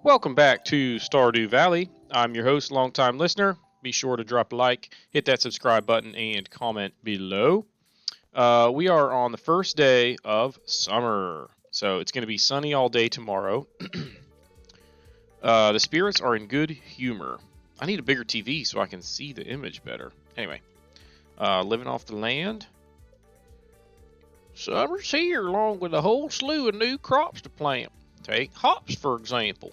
Welcome back to Stardew Valley. I'm your host, longtime listener. Be sure to drop a like, hit that subscribe button, and comment below. We are on the first day of summer, so it's going to be sunny all day tomorrow. The spirits are in good humor. I need a bigger TV so I can see the image better. Anyway, living off the land. Summer's here along with a whole slew of new crops to plant. Take hops, for example.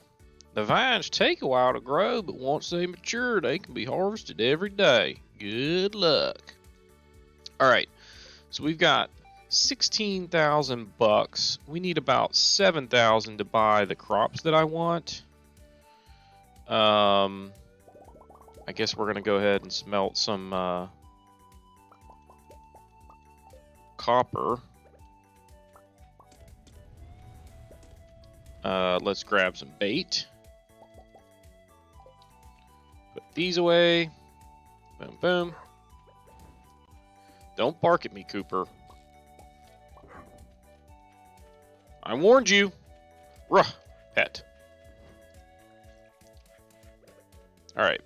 The vines take a while to grow, but once they mature, they can be harvested every day. Good luck. Alright, so we've got 16,000 bucks. We need about 7,000 to buy the crops that I want. I guess we're going to go ahead and smelt some copper. Let's grab some bait. Put these away. Boom, boom. Don't bark at me, Cooper. I warned you. Ruh, pet. Alright.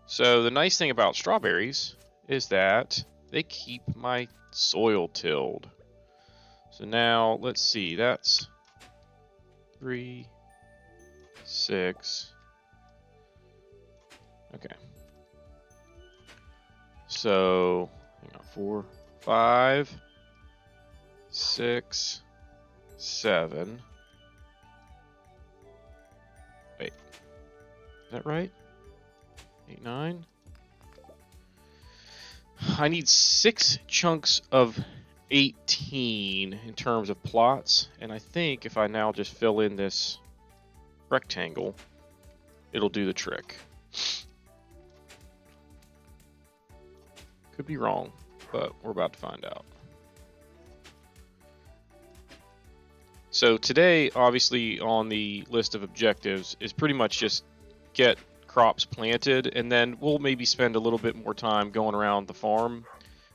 So the nice thing about strawberries is that they keep my soil tilled. So now, let's see. That's 3, 6. Okay. So, hang on, 4, 5, 6, 7. Wait. Is that right? 8, 9. I need 6 chunks of 18 in terms of plots, and I think if I now just fill in this rectangle, it'll do the trick. Could be wrong, but we're about to find out. So today, obviously, on the list of objectives is pretty much just get crops planted, and then we'll maybe spend a little bit more time going around the farm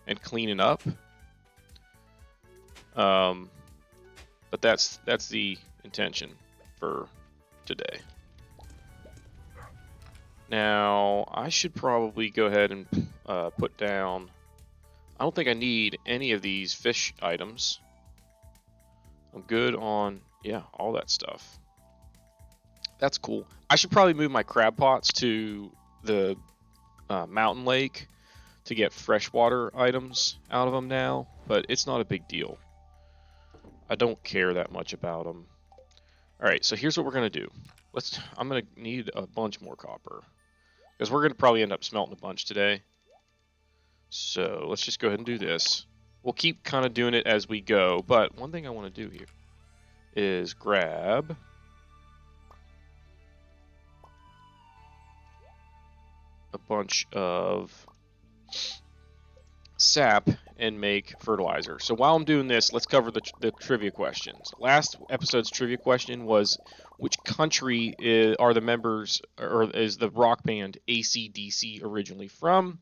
and cleaning up. But that's the intention for today. Now, I should probably go ahead and put down... I don't think I need any of these fish items. I'm good on, yeah, all that stuff. That's cool. I should probably move my crab pots to the mountain lake to get freshwater items out of them now, but it's not a big deal. I don't care that much about them. Alright, so here's what we're going to do. I'm going to need a bunch more copper, because we're going to probably end up smelting a bunch today. So let's just go ahead and do this. We'll keep kind of doing it as we go, but one thing I want to do here is grab a bunch of sap and make fertilizer. So while I'm doing this, let's cover the trivia questions. Last episode's trivia question was, which country are the members, or is the rock band AC/DC originally from?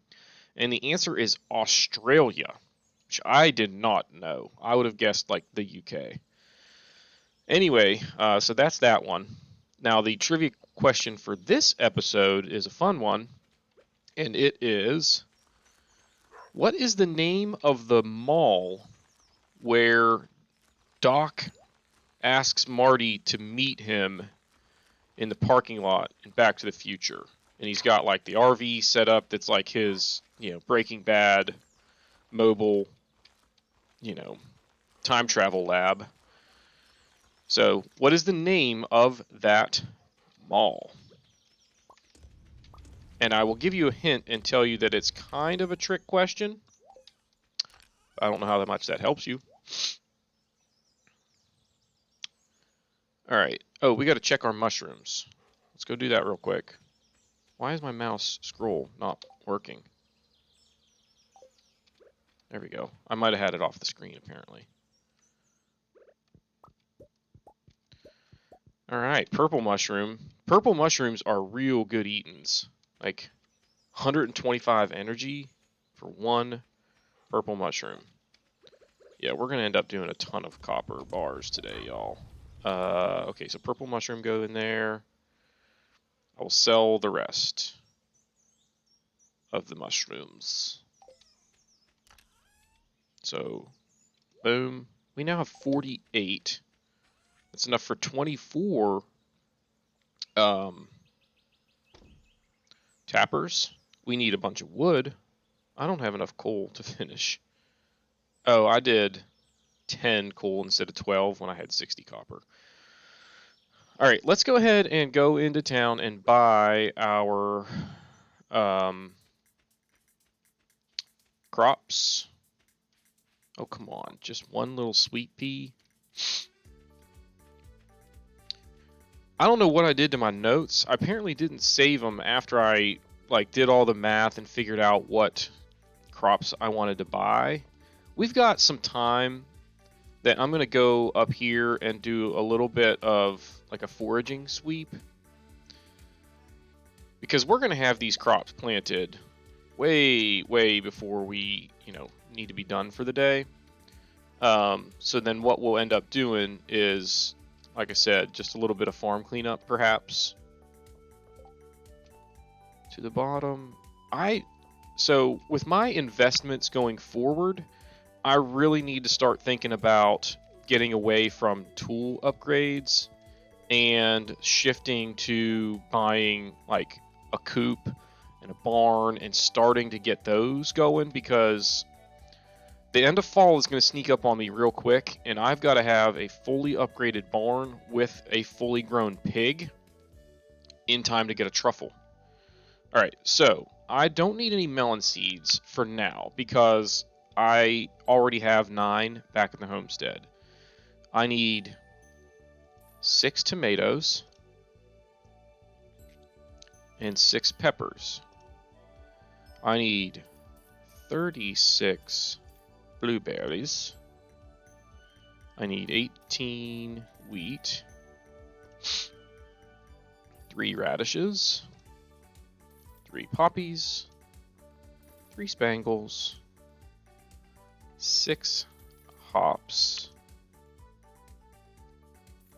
And the answer is Australia, which I did not know. I would have guessed like the UK. Anyway, so that's that one. Now the trivia question for this episode is a fun one, and it is, what is the name of the mall where Doc asks Marty to meet him in the parking lot in Back to the Future? And he's got like the RV set up that's like his, Breaking Bad mobile, time travel lab. So, what is the name of that mall? And I will give you a hint and tell you that it's kind of a trick question. I don't know how much that helps you. Alright. Oh, we got to check our mushrooms. Let's go do that real quick. Why is my mouse scroll not working? There we go. I might have had it off the screen, apparently. Alright, purple mushroom. Purple mushrooms are real good eatins. Like 125 energy for one purple mushroom. Yeah, we're going to end up doing a ton of copper bars today, y'all. Okay, so purple mushroom go in there. I will sell the rest of the mushrooms. So, boom. We now have 48. That's enough for 24 tappers. We need a bunch of wood. I don't have enough coal to finish. Oh, I did 10 coal instead of 12 when I had 60 copper. All right, let's go ahead and go into town and buy our crops. Oh, come on. Just one little sweet pea. I don't know what I did to my notes. I apparently didn't save them after I did all the math and figured out what crops I wanted to buy. We've got some time that I'm going to go up here and do a little bit of like a foraging sweep. Because we're going to have these crops planted way, way before we, need to be done for the day. So then what we'll end up doing is, like I said, just a little bit of farm cleanup, perhaps. To the bottom. So with my investments going forward, I really need to start thinking about getting away from tool upgrades and shifting to buying like a coop and a barn and starting to get those going, because the end of fall is going to sneak up on me real quick, and I've got to have a fully upgraded barn with a fully grown pig in time to get a truffle. All right, so I don't need any melon seeds for now because I already have 9 back in the homestead. I need 6 tomatoes and 6 peppers. I need 36 blueberries. I need 18 wheat, 3 radishes, 3 poppies, 3 spangles, 6 hops,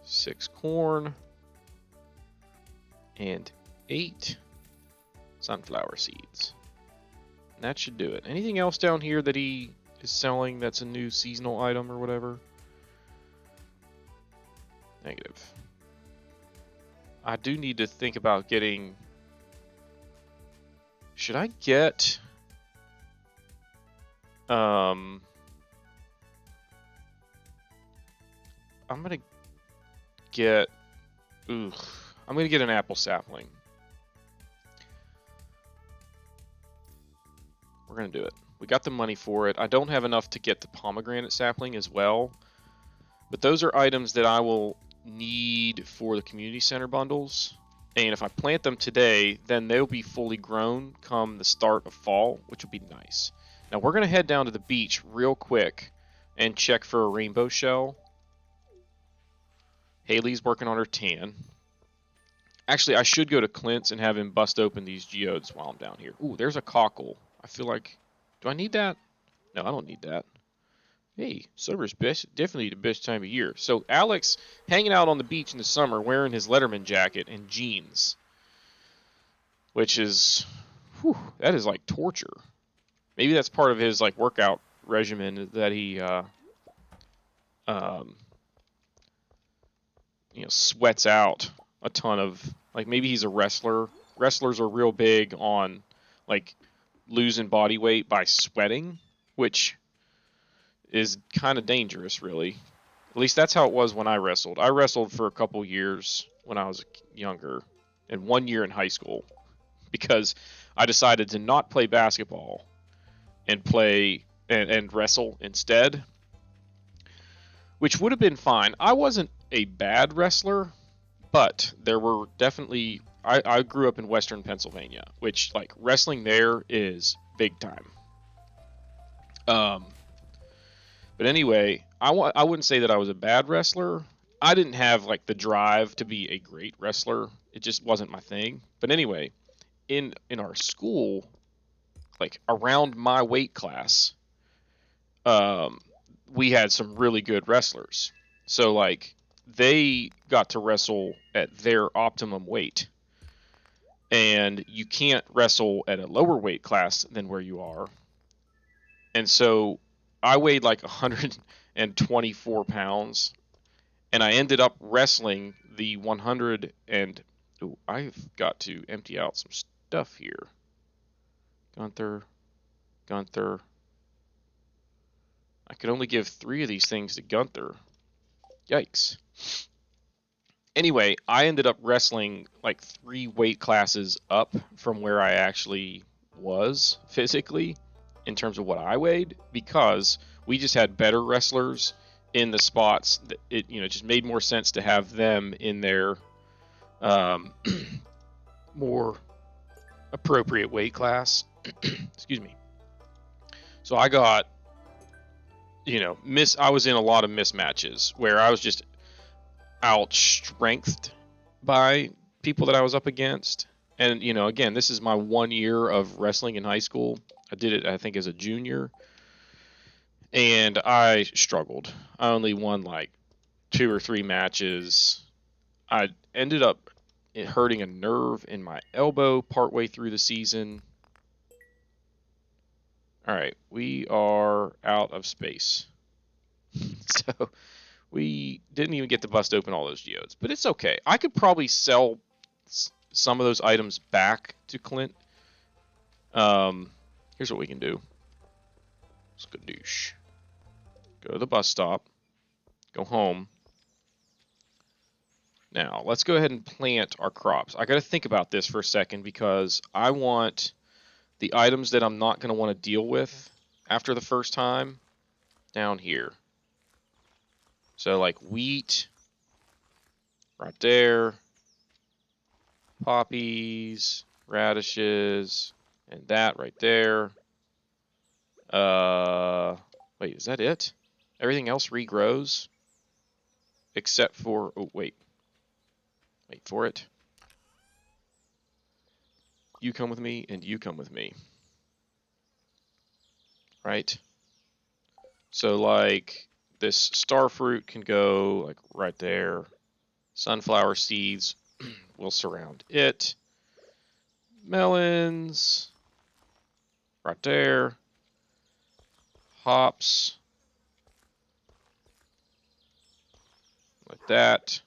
6 corn, and 8 sunflower seeds. And that should do it. Anything else down here that he is selling that's a new seasonal item or whatever? Negative. I do need to think about getting... Should I get... I'm gonna get... I'm gonna get an apple sapling. We're gonna do it. We got the money for it. I don't have enough to get the pomegranate sapling as well, but those are items that I will need for the community center bundles. And if I plant them today, then they'll be fully grown come the start of fall, which will be nice. Now we're gonna head down to the beach real quick and check for a rainbow shell. Haley's working on her tan. Actually, I should go to Clint's and have him bust open these geodes while I'm down here. Ooh, there's a cockle. I feel like... Do I need that? No, I don't need that. Hey, summer's definitely the best time of year. So Alex hanging out on the beach in the summer wearing his Letterman jacket and jeans. Which is... Whew, that is like torture. Maybe that's part of his like workout regimen that he... sweats out a ton of, like, maybe he's a wrestler. Wrestlers are real big on like losing body weight by sweating, which is kind of dangerous, really. At least that's how it was when I wrestled. I wrestled for a couple years when I was younger, and 1 year in high school, because I decided to not play basketball and play and wrestle instead, which would have been fine. I wasn't a bad wrestler, but there were definitely... I grew up in Western Pennsylvania, which, like, wrestling there is big time. But anyway, I wouldn't say that I was a bad wrestler. I didn't have, like, the drive to be a great wrestler. It just wasn't my thing. But anyway, in our school, like, around my weight class, we had some really good wrestlers. So, like, they got to wrestle at their optimum weight. and you can't wrestle at a lower weight class than where you are. And so I weighed like 124 pounds, and I ended up wrestling the 100 and ooh, I've got to empty out some stuff here. Gunther. I could only give 3 of these things to Gunther. Yikes. Anyway, I ended up wrestling like 3 weight classes up from where I actually was physically in terms of what I weighed, because we just had better wrestlers in the spots that it just made more sense to have them in their more appropriate weight class. Excuse me. So I got I was in a lot of mismatches where I was just out-strengthed by people that I was up against. And, again, this is my 1 year of wrestling in high school. I did it, I think, as a junior. And I struggled. I only won like 2 or 3 matches. I ended up hurting a nerve in my elbow partway through the season. All right, we are out of space. So we didn't even get to bust open all those geodes, but it's okay. I could probably sell some of those items back to Clint. Here's what we can do. Skadoosh. Go to the bus stop. Go home. Now, let's go ahead and plant our crops. I got to think about this for a second because I want the items that I'm not going to want to deal with after the first time down here. So like wheat right there, poppies, radishes, and that right there. Wait, is that it? Everything else regrows except for, oh wait for it. You come with me and you come with me. Right? So like this star fruit can go like right there. Sunflower seeds will surround it. Melons right there. Hops like that.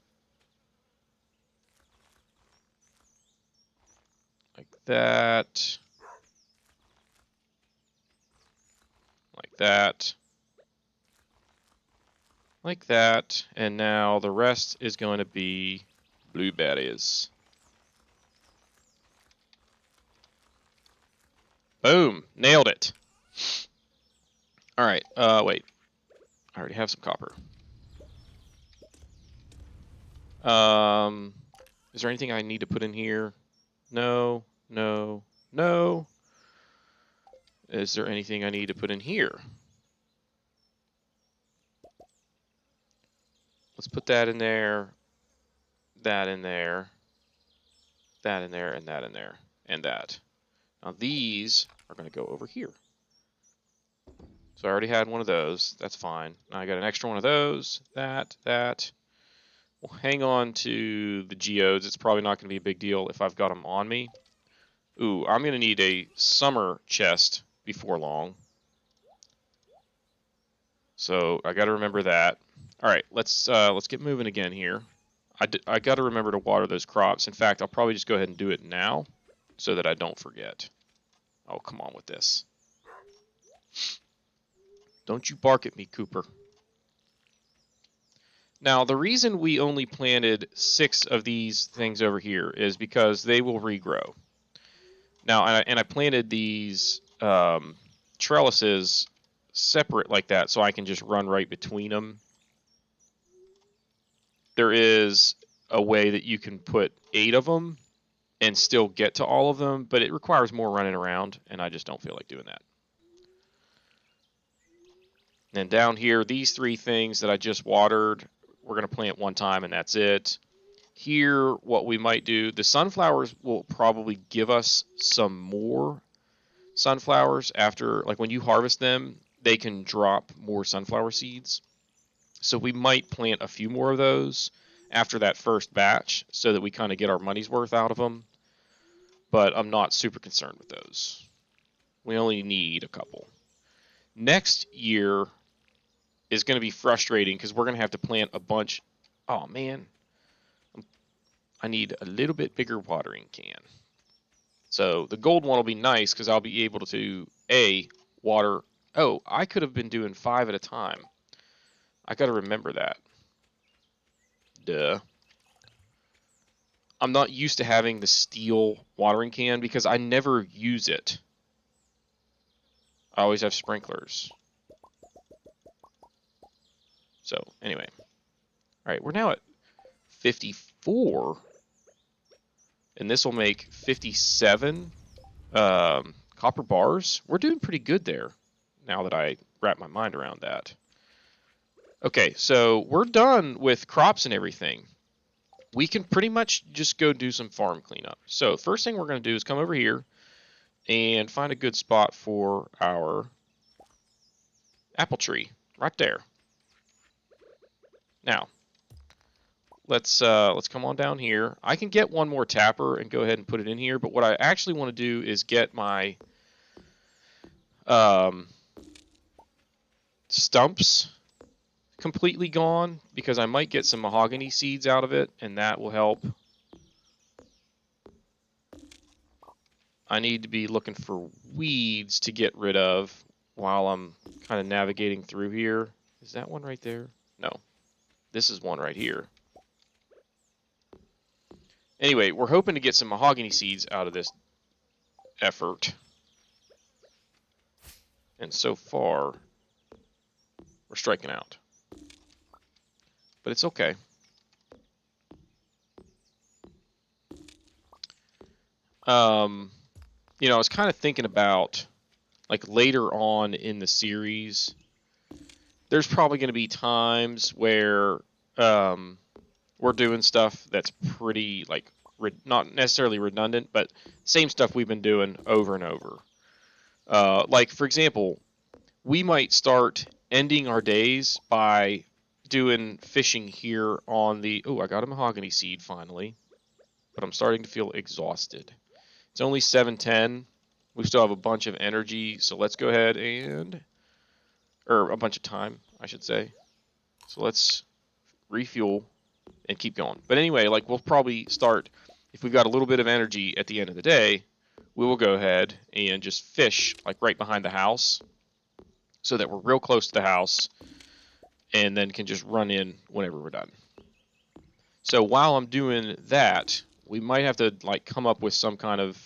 Like that. Like that. Like that. And now the rest is going to be blueberries. Boom. Nailed it. Alright, wait. I already have some copper. Is there anything I need to put in here? No, no, no. Is there anything I need to put in here? Let's put that in there, that in there, that in there, and that in there, and that. Now these are going to go over here. So I already had one of those. That's fine. Now I got an extra one of those, that. We'll hang on to the geodes. It's probably not going to be a big deal if I've got them on me. Ooh, I'm going to need a summer chest before long. So I got to remember that. All right, let's get moving again here. I got to remember to water those crops. In fact, I'll probably just go ahead and do it now so that I don't forget. Oh, come on with this. Don't you bark at me, Cooper. Now, the reason we only planted 6 of these things over here is because they will regrow. Now, I planted these trellises separate like that so I can just run right between them. There is a way that you can put 8 of them and still get to all of them, but it requires more running around, and I just don't feel like doing that. And down here, these 3 things that I just watered, we're going to plant one time, and that's it. Here, what we might do, the sunflowers will probably give us some more sunflowers after, like when you harvest them, they can drop more sunflower seeds. So we might plant a few more of those after that first batch so that we kind of get our money's worth out of them. but I'm not super concerned with those. We only need a couple. Next year is going to be frustrating because we're going to have to plant a bunch. Oh, man. I need a little bit bigger watering can. So the gold one will be nice because I'll be able to, water. Oh, I could have been doing 5 at a time. I got to remember that. Duh. I'm not used to having the steel watering can because I never use it. I always have sprinklers. So, anyway. Alright, we're now at 54. And this will make 57 copper bars. We're doing pretty good there, now that I wrap my mind around that. Okay, so we're done with crops and everything. We can pretty much just go do some farm cleanup. So first thing we're going to do is come over here and find a good spot for our apple tree, right there. Now, let's come on down here. I can get one more tapper and go ahead and put it in here, but what I actually want to do is get my stumps completely gone because I might get some mahogany seeds out of it, and that will help. I need to be looking for weeds to get rid of while I'm kind of navigating through here. Is that one right there? No. This is one right here. Anyway, we're hoping to get some mahogany seeds out of this effort. And so far, we're striking out. But it's okay. You know, I was kind of thinking about, like, later on in the series, there's probably going to be times where we're doing stuff that's pretty, like, not necessarily redundant, but same stuff we've been doing over and over. Like, for example, we might start ending our days by doing fishing here on the... Oh, I got a mahogany seed finally, but I'm starting to feel exhausted. It's only 7:10. We still have a bunch of energy, so let's go ahead and... Or a bunch of time, I should say. So let's refuel and keep going. But anyway, like, we'll probably start... If we've got a little bit of energy at the end of the day, we will go ahead and just fish, like, right behind the house, so that we're real close to the house, and then can just run in whenever we're done. So while I'm doing that, we might have to, like, come up with some kind of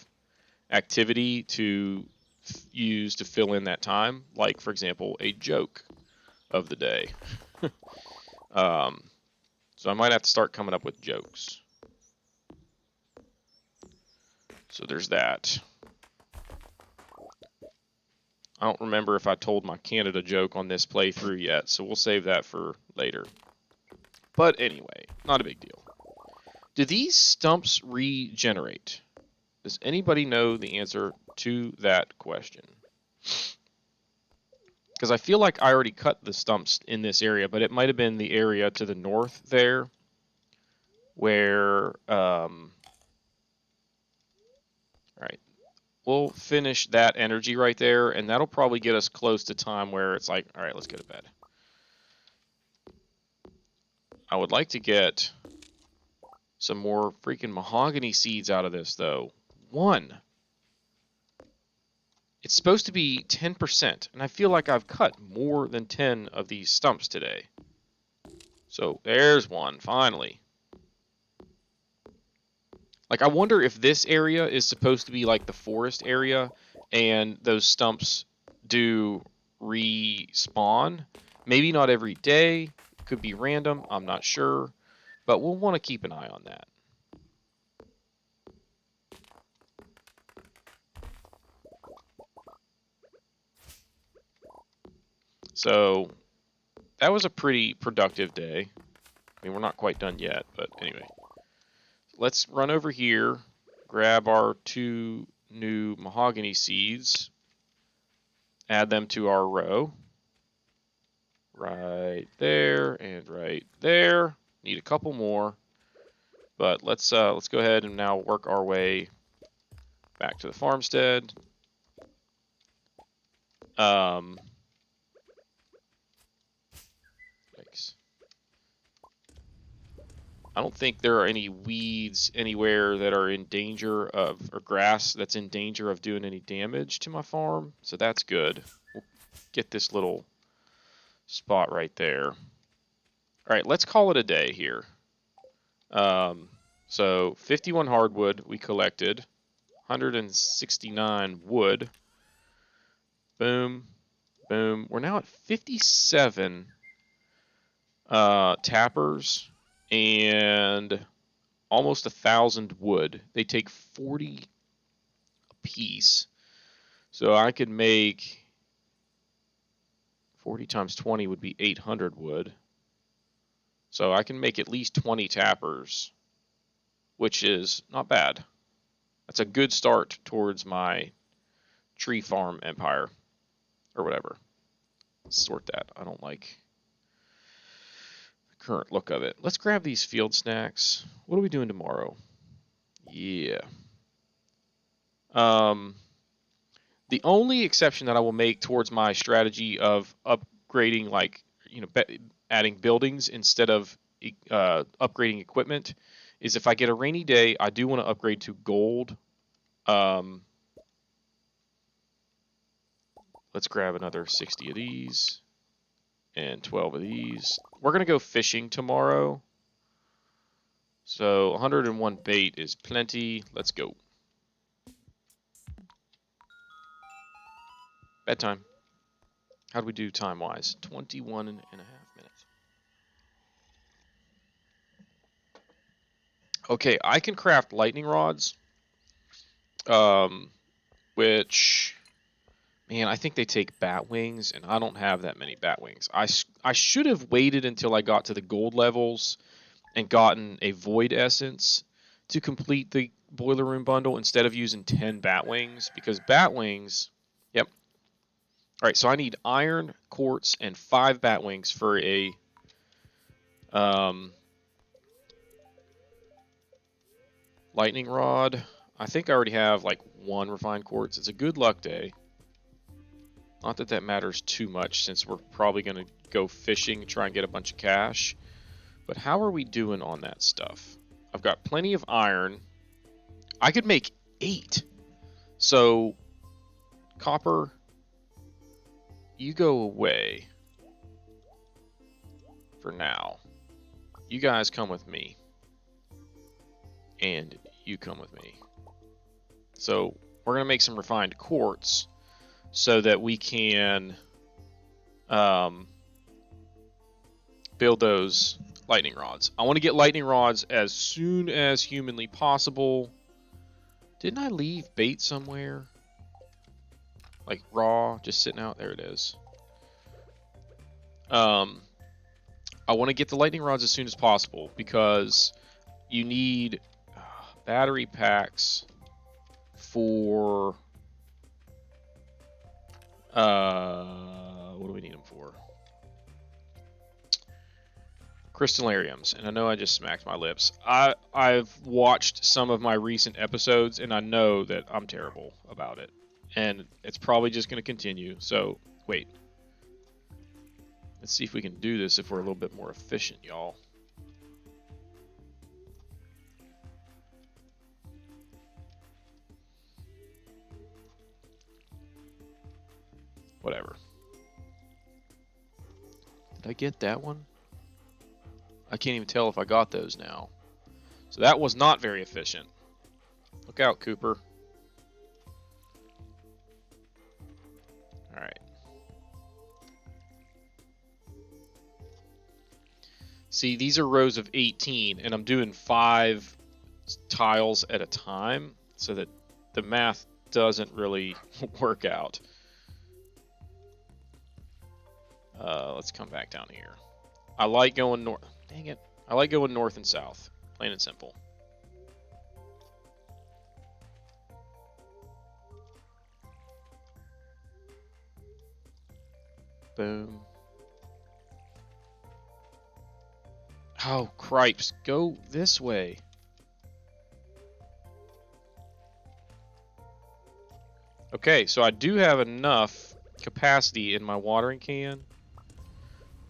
activity to use to fill in that time. Like, for example, a joke of the day. So I might have to start coming up with jokes. So there's that. I don't remember if I told my Canada joke on this playthrough yet, so we'll save that for later. But anyway, not a big deal. Do these stumps regenerate? Does anybody know the answer to that question? Because I feel like I already cut the stumps in this area, but it might have been the area to the north there, where, alright, we'll finish that energy right there, and that'll probably get us close to time where it's like, alright, let's go to bed. I would like to get some more freaking mahogany seeds out of this, though. 1. It's supposed to be 10%, and I feel like I've cut more than 10 of these stumps today. So there's one, finally. Like, I wonder if this area is supposed to be like the forest area, and those stumps do respawn. Maybe not every day. Could be random. I'm not sure. But we'll want to keep an eye on that. So that was a pretty productive day. I mean, we're not quite done yet, but anyway. Let's run over here, grab our 2 new mahogany seeds, add them to our row. Right there and right there. Need a couple more. But let's go ahead and now work our way Back to the farmstead. Yikes. I don't think there are any weeds anywhere that are in danger of, or grass that's in danger of doing any damage to my farm, so that's good. We'll get this little spot right there. All right, let's call it a day here. So 51 hardwood we collected, 169 wood. Boom, boom. We're now at 57 tappers and almost 1,000 wood. They take 40 a piece. So I could make 40 times 20 would be 800 wood. So I can make at least 20 tappers, which is not bad. That's a good start towards my tree farm empire, or whatever. Let's sort that. I don't like the current look of it. Let's grab these field snacks. What are we doing tomorrow? Yeah. The only exception that I will make towards my strategy of upgrading, like, adding buildings instead of upgrading equipment, is if I get a rainy day, I do want to upgrade to gold. Let's grab another 60 of these and 12 of these. We're going to go fishing tomorrow. So 101 bait is plenty. Let's go. Bedtime. How do we do time-wise? 21 and a half minutes. Okay, I can craft lightning rods, which, man, I think they take bat wings, and I don't have that many bat wings. I should have waited until I got to the gold levels and gotten a void essence to complete the boiler room bundle instead of using 10 bat wings, because bat wings, yep. All right, so I need iron, quartz, and 5 bat wings for a lightning rod. I think I already have like 1 refined quartz. It's a good luck day. Not that that matters too much, since we're probably going to go fishing and try and get a bunch of cash. But how are we doing on that stuff? I've got plenty of iron. I could make 8. So, copper, you go away for now. You guys come with me. And you come with me. So, we're going to make some refined quartz so that we can build those lightning rods. I want to get lightning rods as soon as humanly possible. Didn't I leave bait somewhere? Like raw, just sitting out? There it is. I want to get the lightning rods as soon as possible because you need battery packs for what do we need them for? Crystallariums, and I know I just smacked my lips. I've watched some of my recent episodes, and I know that I'm terrible about it, and it's probably just going to continue. So wait, let's see if we can do this if we're a little bit more efficient, y'all. Whatever. Did I get that one? I can't even tell if I got those now. So that was not very efficient. Look out, Cooper. Alright. See, these are rows of 18, and I'm doing 5 tiles at a time, so that the math doesn't really work out. Let's come back down here. I like going north. Dang it. I like going north and south. Plain and simple. Boom. Oh, cripes. Go this way. Okay, so I do have enough capacity in my watering can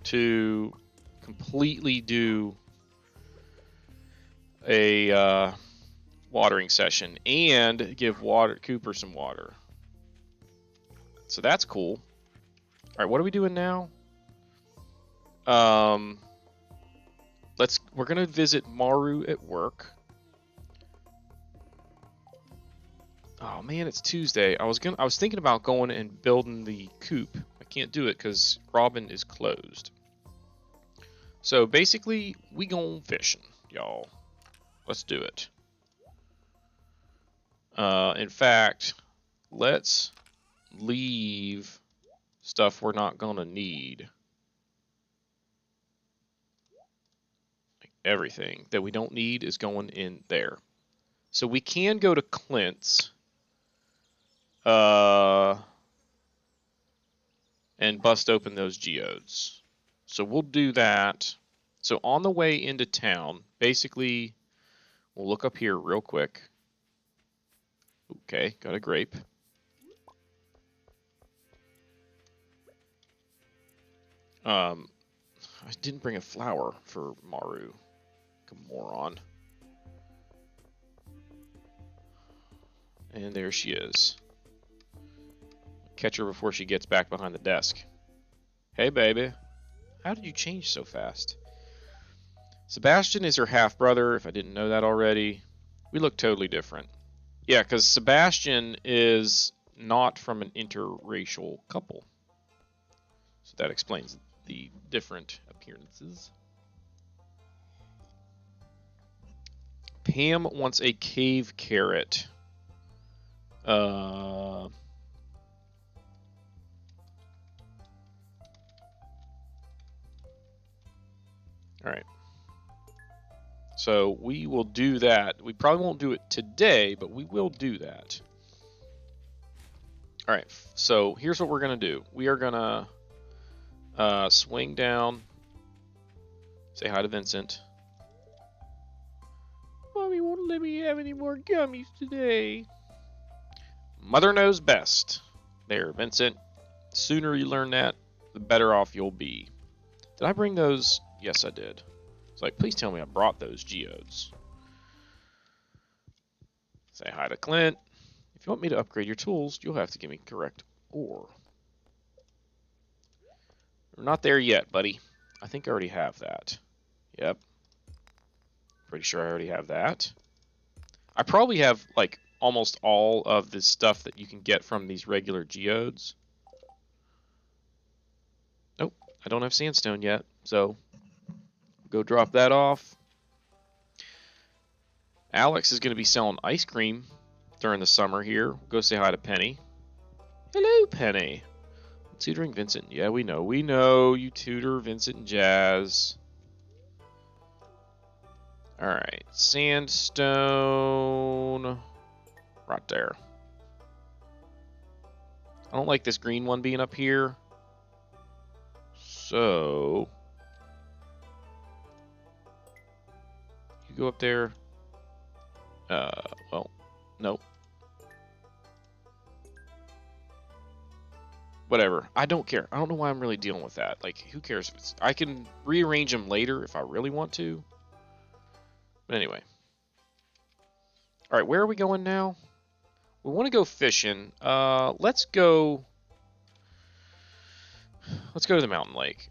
to completely do a watering session and give Cooper some water. So that's cool. All right, what are we doing now? We're gonna visit Maru at work. Oh man, it's Tuesday. I was thinking about going and building the coop. I can't do it because Robin is closed. So basically, we going fishing, y'all. Let's do it. In fact, let's leave stuff we're not gonna need. Like everything that we don't need is going in there. So we can go to Clint's and bust open those geodes. So we'll do that. So on the way into town, basically, we'll look up here real quick. Okay, got a grape. I didn't bring a flower for Maru. Like a moron. And there she is. Catch her before she gets back behind the desk. Hey, baby. How did you change so fast? Sebastian is her half-brother, if I didn't know that already. We look totally different. Yeah, because Sebastian is not from an interracial couple. So that explains the different appearances. Pam wants a cave carrot. All right. So we will do that. We probably won't do it today, but we will do that. All right. So here's what we're going to do. We are going to swing down. Say hi to Vincent. Mommy won't let me have any more gummies today. Mother knows best. There, Vincent. The sooner you learn that, the better off you'll be. Did I bring those? Yes, I did. It's like, please tell me I brought those geodes. Say hi to Clint. If you want me to upgrade your tools, you'll have to give me correct ore. We're not there yet, buddy. I think I already have that. Yep. Pretty sure I already have that. I probably have, like, almost all of the stuff that you can get from these regular geodes. Nope, I don't have sandstone yet, so go drop that off. Alex is going to be selling ice cream during the summer here. Go say hi to Penny. Hello, Penny. Tutoring Vincent. Yeah, we know. We know you tutor Vincent and Jazz. Alright, sandstone. Right there. I don't like this green one being up here. So you go up there. Well, nope. Whatever. I don't care. I don't know why I'm really dealing with that. Like, who cares if it's... I can rearrange them later if I really want to. But anyway. Alright, where are we going now? We want to go fishing. Let's go to the mountain lake.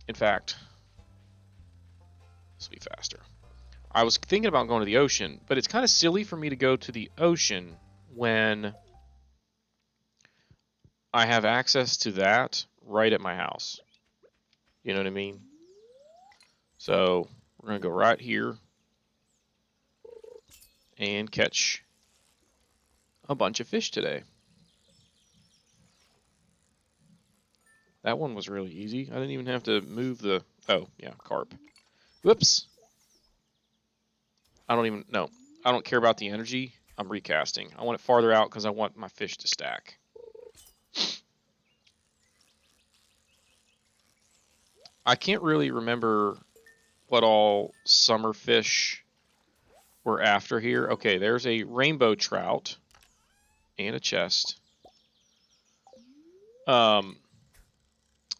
In fact, this will be faster. I was thinking about going to the ocean, but it's kind of silly for me to go to the ocean when I have access to that right at my house. You know what I mean? So we're going to go right here and catch a bunch of fish today. That one was really easy. I didn't even have to move the... Oh, yeah, carp. Whoops. I don't care about the energy. I'm recasting. I want it farther out because I want my fish to stack. I can't really remember what all summer fish we're after here. Okay, there's a rainbow trout and a chest.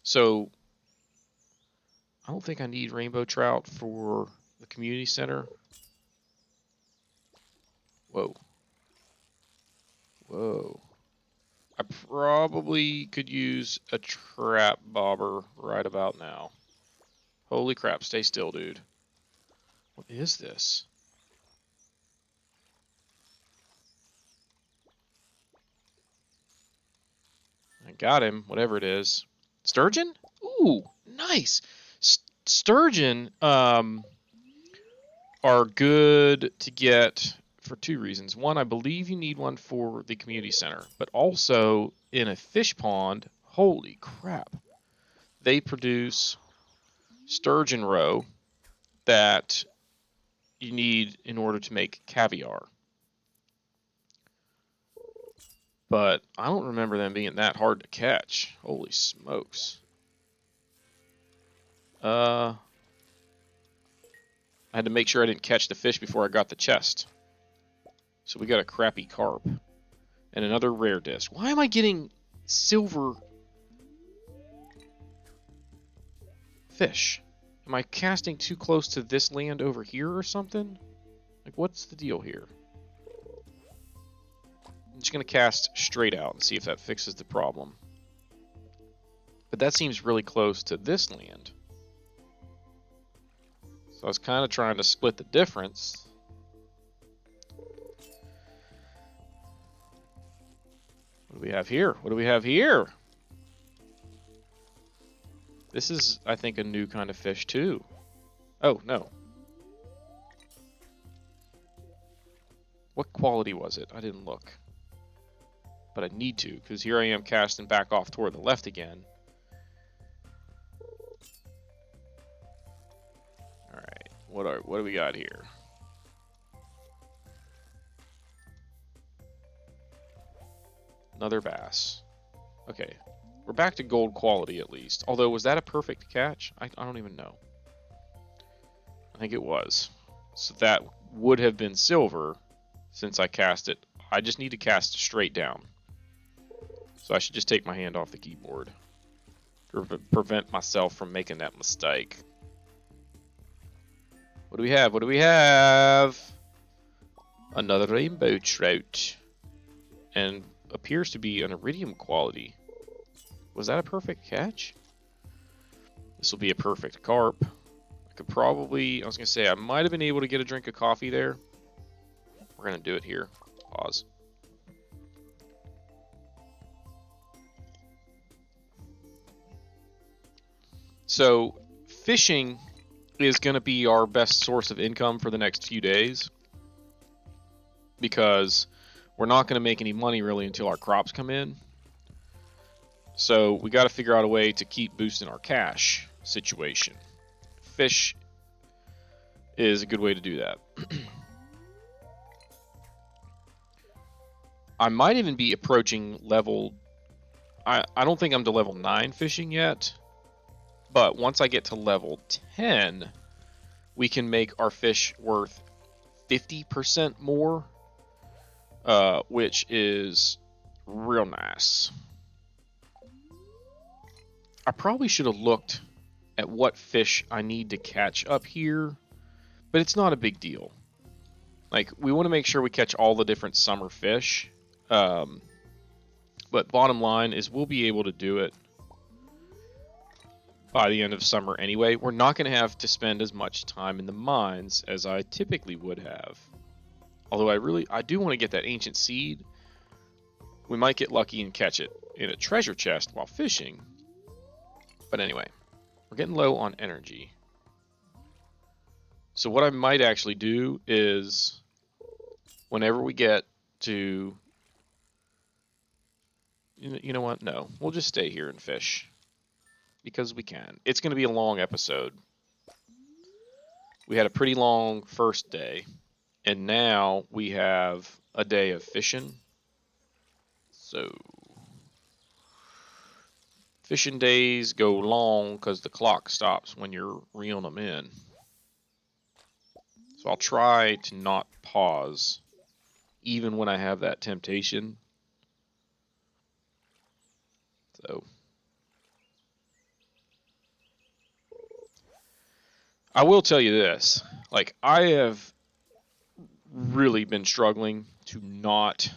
So I don't think I need rainbow trout for the community center. Whoa. Whoa. I probably could use a trap bobber right about now. Holy crap, stay still, dude. What is this? I got him, whatever it is. Sturgeon? Ooh, nice. Sturgeon are good to get for two reasons. One, I believe you need one for the community center, but also in a fish pond, holy crap. They produce sturgeon roe that you need in order to make caviar. But I don't remember them being that hard to catch. Holy smokes. I had to make sure I didn't catch the fish before I got the chest. So we got a crappy carp. And another rare disc. Why am I getting silver fish? Am I casting too close to this land over here or something? Like, what's the deal here? I'm just going to cast straight out and see if that fixes the problem. But that seems really close to this land. So I was kind of trying to split the difference. What do we have here? What do we have here? This is, I think, a new kind of fish, too. Oh, no. What quality was it? I didn't look. But I need to, because here I am casting back off toward the left again. Alright, what do we got here? Another bass. Okay, we're back to gold quality at least. Although, was that a perfect catch? I don't even know. I think it was. So that would have been silver since I cast it. I just need to cast straight down. So I should just take my hand off the keyboard to prevent myself from making that mistake. What do we have? What do we have? Another rainbow trout. And appears to be an iridium quality. Was that a perfect catch? This will be a perfect carp. I could probably, I was going to say, I might have been able to get a drink of coffee there. We're going to do it here. Pause. So, fishing is going to be our best source of income for the next few days. Because we're not going to make any money really until our crops come in. So we got to figure out a way to keep boosting our cash situation. Fish is a good way to do that. I might even be approaching level... I don't think I'm to level 9 fishing yet. But once I get to level 10, we can make our fish worth 50% more. Which is real nice. I probably should have looked at what fish I need to catch up here, but it's not a big deal. Like, we want to make sure we catch all the different summer fish, but bottom line is we'll be able to do it by the end of summer anyway. We're not going to have to spend as much time in the mines as I typically would have. Although I do want to get that ancient seed. We might get lucky and catch it in a treasure chest while fishing. But anyway, we're getting low on energy. So what I might actually do is, whenever we get to... You know what? No, we'll just stay here and fish. Because we can. It's going to be a long episode. We had a pretty long first day. And now we have a day of fishing. So, fishing days go long because the clock stops when you're reeling them in. So I'll try to not pause, even when I have that temptation. So, I will tell you this. Like, I have really been struggling to not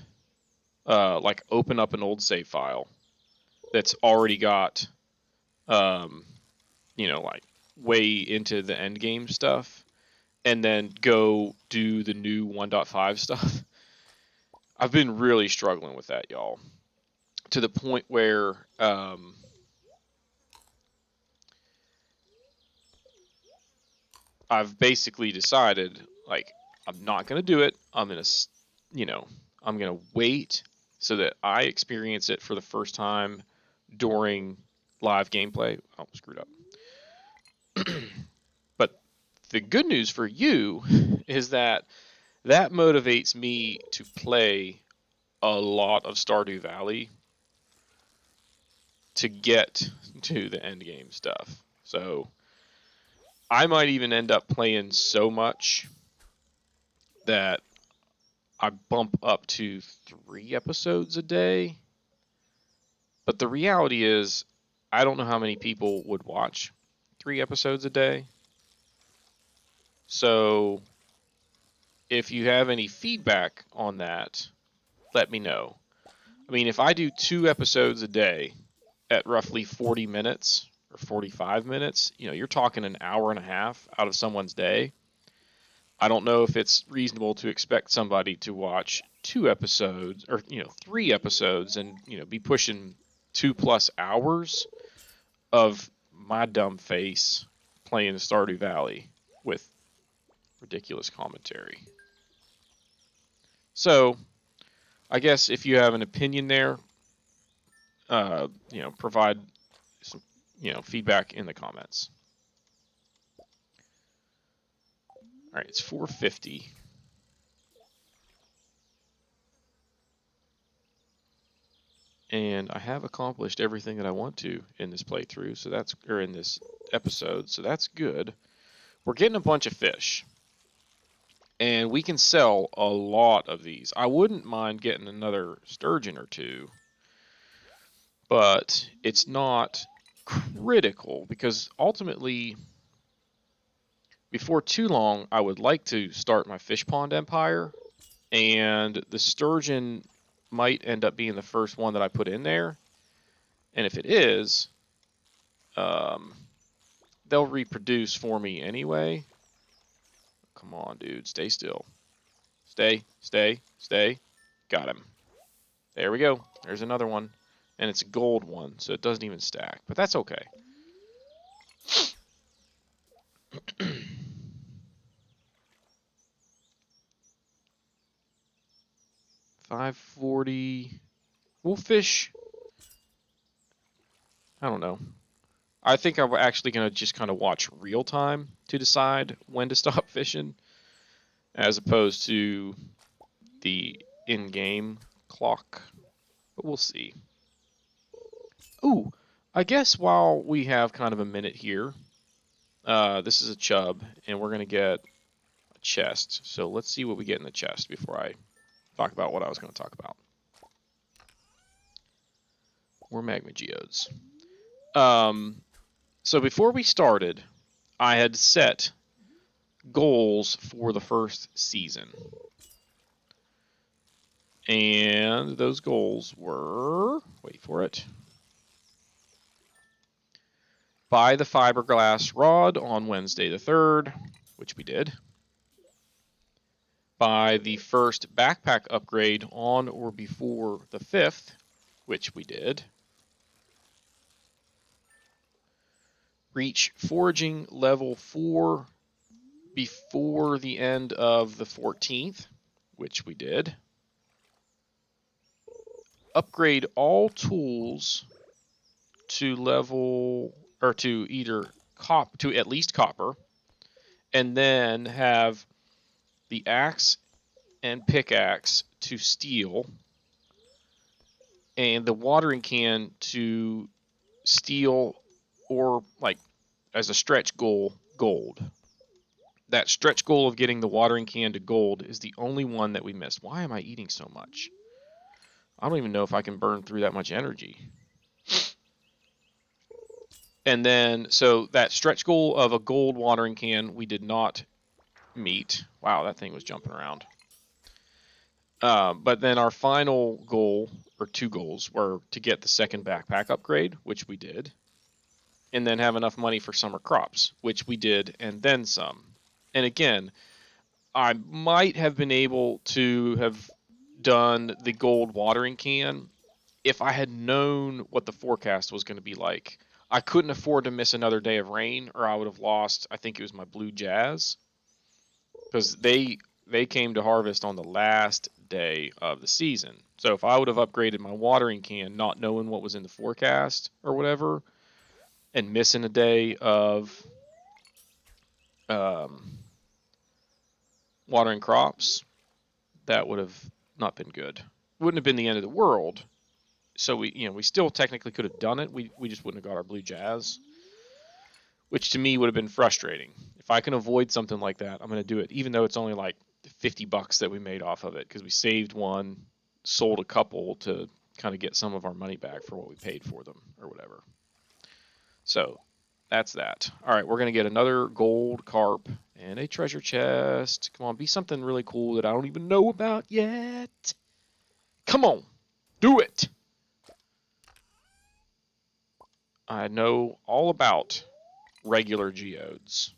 like open up an old save file that's already got like way into the end game stuff and then go do the new 1.5 stuff. I've been really struggling with that, y'all, to the point where I've basically decided, like, I'm not going to do it. I'm going to, I'm going to wait so that I experience it for the first time during live gameplay. Oh, screwed up. But the good news for you is that motivates me to play a lot of Stardew Valley to get to the end game stuff. So I might even end up playing so much that I bump up to 3 episodes a day. But the reality is, I don't know how many people would watch 3 episodes a day. So if you have any feedback on that, let me know. I mean, if I do 2 episodes a day at roughly 40 minutes or 45 minutes, you're talking an hour and a half out of someone's day. I don't know if it's reasonable to expect somebody to watch 2 episodes or 3 episodes and be pushing 2+ hours of my dumb face playing Stardew Valley with ridiculous commentary. So I guess if you have an opinion there, provide some feedback in the comments. All right, it's 4:50. And I have accomplished everything that I want to in this playthrough, in this episode, so that's good. We're getting a bunch of fish, and we can sell a lot of these. I wouldn't mind getting another sturgeon or two, but it's not critical because ultimately, before too long, I would like to start my fish pond empire, and the sturgeon might end up being the first one that I put in there. And if it is, they'll reproduce for me anyway. Come on, dude. Stay still. Stay. Got him. There we go. There's another one. And it's a gold one, so it doesn't even stack. But that's okay. $5.40. We'll fish. I don't know. I think I'm actually going to just kind of watch real time to decide when to stop fishing, as opposed to the in-game clock. But we'll see. Ooh, I guess while we have kind of a minute here, this is a chub, and we're going to get a chest. So let's see what we get in the chest before I talk about what I was going to talk about. More magma geodes. So before we started, I had set goals for the first season. And those goals were, wait for it, buy the fiberglass rod on Wednesday the 3rd, which we did. Buy the first backpack upgrade on or before the 5th, which we did. Reach foraging level 4 before the end of the 14th, which we did. Upgrade all tools to level, or to either to at least copper, and then have the axe and pickaxe to steel, and the watering can to steel, or like as a stretch goal, gold. That stretch goal of getting the watering can to gold is the only one that we missed. Why am I eating so much? I don't even know if I can burn through that much energy. And then, so that stretch goal of a gold watering can, we did not meet. Wow, that thing was jumping around. But then our final goal, or two goals, were to get the second backpack upgrade, which we did, and then have enough money for summer crops, which we did, and then some. And again, I might have been able to have done the gold watering can if I had known what the forecast was going to be like. I couldn't afford to miss another day of rain, or I would have lost. I think it was my blue jazz, because they came to harvest on the last day of the season. So if I would have upgraded my watering can, not knowing what was in the forecast or whatever, and missing a day of um, watering crops, that would have not been good. Wouldn't have been the end of the world. So we still technically could have done it. We just wouldn't have got our blue jazz, which to me would have been frustrating. If I can avoid something like that, I'm going to do it, even though it's only like $50 that we made off of it, because we saved one, sold a couple to kind of get some of our money back for what we paid for them or whatever. So that's that. All right, we're going to get another gold carp and a treasure chest. Come on, be something really cool that I don't even know about yet. Come on, do it. I know all about regular geodes.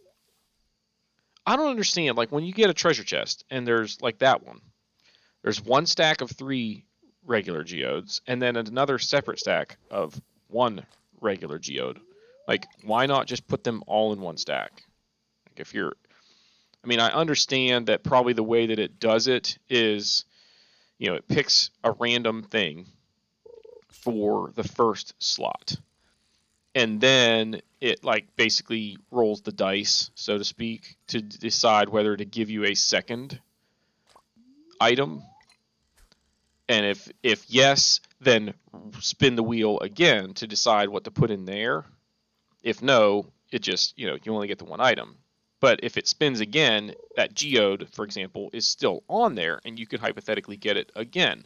I don't understand, like when you get a treasure chest and there's like that one, there's one stack of 3 regular geodes and then another separate stack of 1 regular geode. Like, why not just put them all in one stack? Like, if you're, I mean, I understand that probably the way that it does it is, it picks a random thing for the first slot. And then it like basically rolls the dice, so to speak, to decide whether to give you a second item. And if yes, then spin the wheel again to decide what to put in there. If no, it just, you only get the one item. But if it spins again, that geode, for example, is still on there, and you could hypothetically get it again.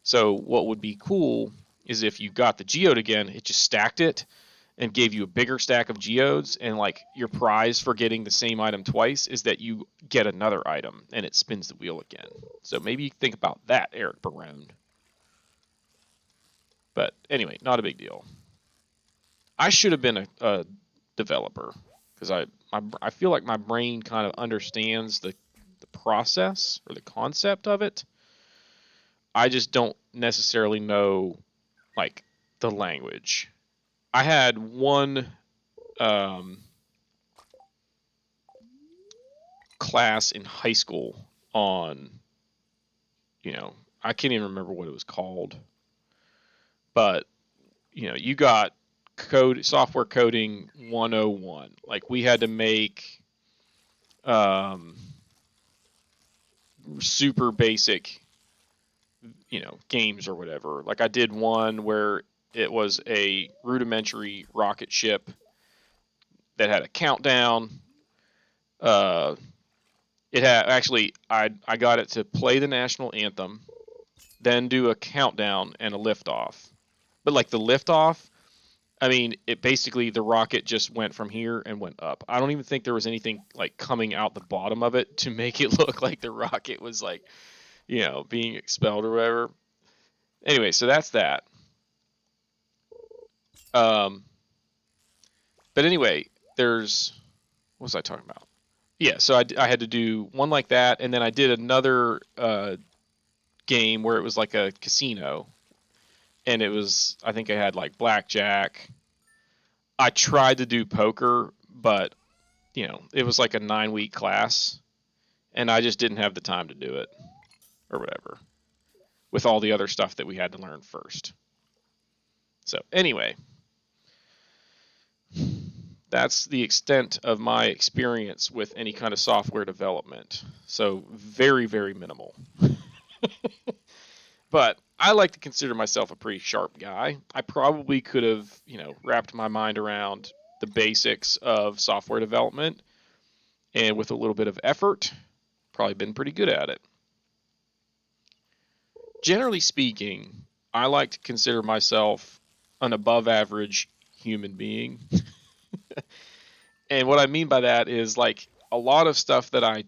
So what would be cool is if you got the geode again, it just stacked it and gave you a bigger stack of geodes, and like your prize for getting the same item twice is that you get another item and it spins the wheel again. So maybe think about that, Eric Barone. But anyway, not a big deal. I should have been a developer, because I feel like my brain kind of understands the process or the concept of it. I just don't necessarily know like the language. I had one class in high school on, I can't even remember what it was called, but you got software coding 101. Like, we had to make super basic games or whatever. Like, I did one where it was a rudimentary rocket ship that had a countdown. It had actually, I got it to play the national anthem, then do a countdown and a liftoff. But like the liftoff, I mean, it basically, the rocket just went from here and went up. I don't even think there was anything like coming out the bottom of it to make it look like the rocket was like, being expelled or whatever. Anyway, so that's that. Um, but anyway, what was I talking about? Yeah, so I had to do one like that, and then I did another game where it was like a casino, and I think I had like blackjack. I tried to do poker, but it was like a 9-week class, and I just didn't have the time to do it or whatever, with all the other stuff that we had to learn first. So anyway, that's the extent of my experience with any kind of software development. So very, very minimal. But I like to consider myself a pretty sharp guy. I probably could have, wrapped my mind around the basics of software development, and with a little bit of effort, probably been pretty good at it. Generally speaking, I like to consider myself an above average human being. And what I mean by that is like a lot of stuff that I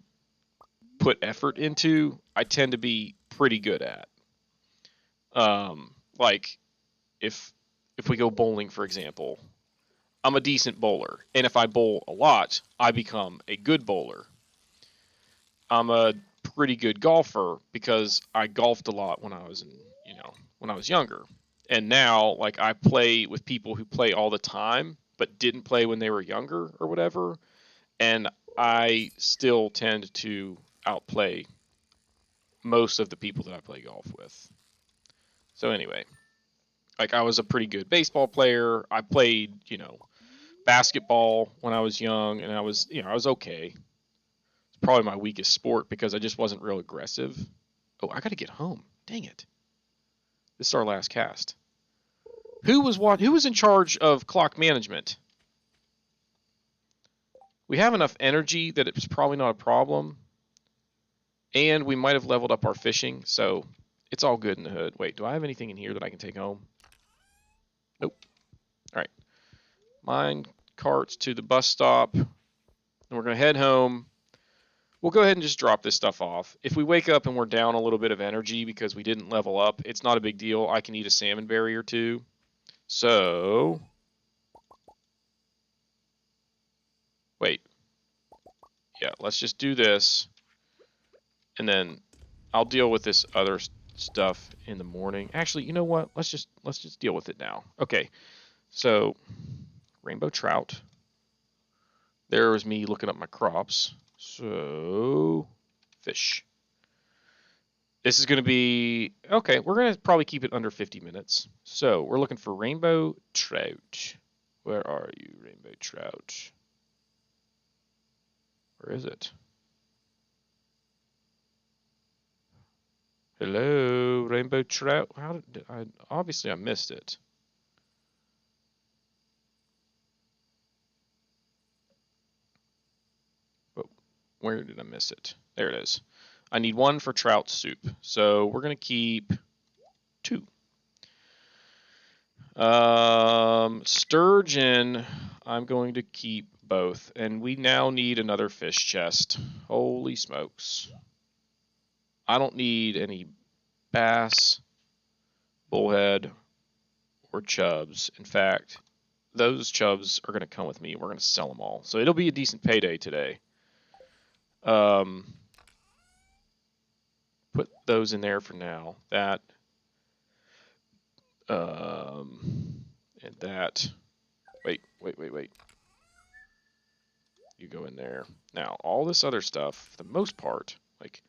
put effort into, I tend to be pretty good at. Like if we go bowling, for example, I'm a decent bowler, and if I bowl a lot, I become a good bowler. I'm a pretty good golfer because I golfed a lot when I was when I was younger. And now like I play with people who play all the time but didn't play when they were younger or whatever, and I still tend to outplay most of the people that I play golf with. So anyway, like I was a pretty good baseball player. I played, basketball when I was young, and I was okay. It's probably my weakest sport because I just wasn't real aggressive. Oh, I got to get home. Dang it. This is our last cast. Who was in charge of clock management? We have enough energy that it's probably not a problem. And we might have leveled up our fishing, so it's all good in the hood. Wait, do I have anything in here that I can take home? Nope. All right. Mine carts to the bus stop. And we're going to head home. We'll go ahead and just drop this stuff off. If we wake up and we're down a little bit of energy because we didn't level up, it's not a big deal. I can eat a salmon berry or two. So, wait. Yeah, let's just do this. And then I'll deal with this other stuff in the morning. Actually, you know what? Let's just deal with it now. Okay. So, rainbow trout. There was me looking up my crops. So, fish. This is going to be, okay, we're going to probably keep it under 50 minutes. So, we're looking for rainbow trout. Where are you, rainbow trout? Where is it? Hello, rainbow trout. How did I? Obviously, I missed it. But where did I miss it? There it is. I need one for trout soup, so we're gonna keep 2. Sturgeon, I'm going to keep both, and we now need another fish chest. Holy smokes! I don't need any bass, bullhead, or chubs. In fact, those chubs are going to come with me. We're going to sell them all. So it'll be a decent payday today. Put those in there for now. That. And that. Wait. You go in there. Now, all this other stuff, for the most part, like,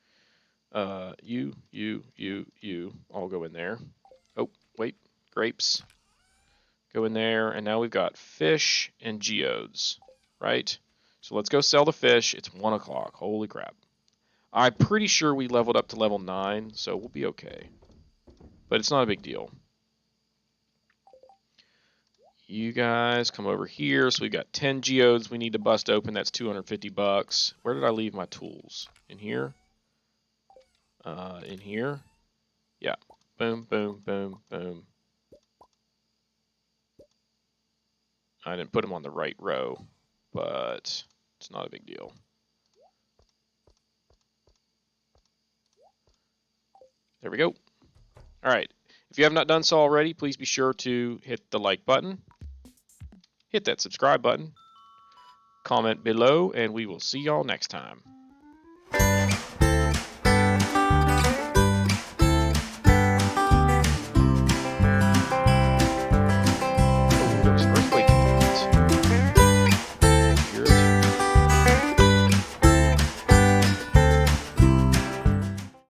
you, all go in there. Oh, wait. Grapes. Go in there, and now we've got fish and geodes, right? So let's go sell the fish. It's 1 o'clock. Holy crap. I'm pretty sure we leveled up to level 9, so we'll be okay. But it's not a big deal. You guys come over here. So we've got 10 geodes we need to bust open. That's $250. Where did I leave my tools? In here? In here? Yeah. Boom, boom, boom, boom. I didn't put them on the right row, but it's not a big deal. There we go. All right. If you have not done so already, please be sure to hit the like button, hit that subscribe button, comment below, and we will see y'all next time.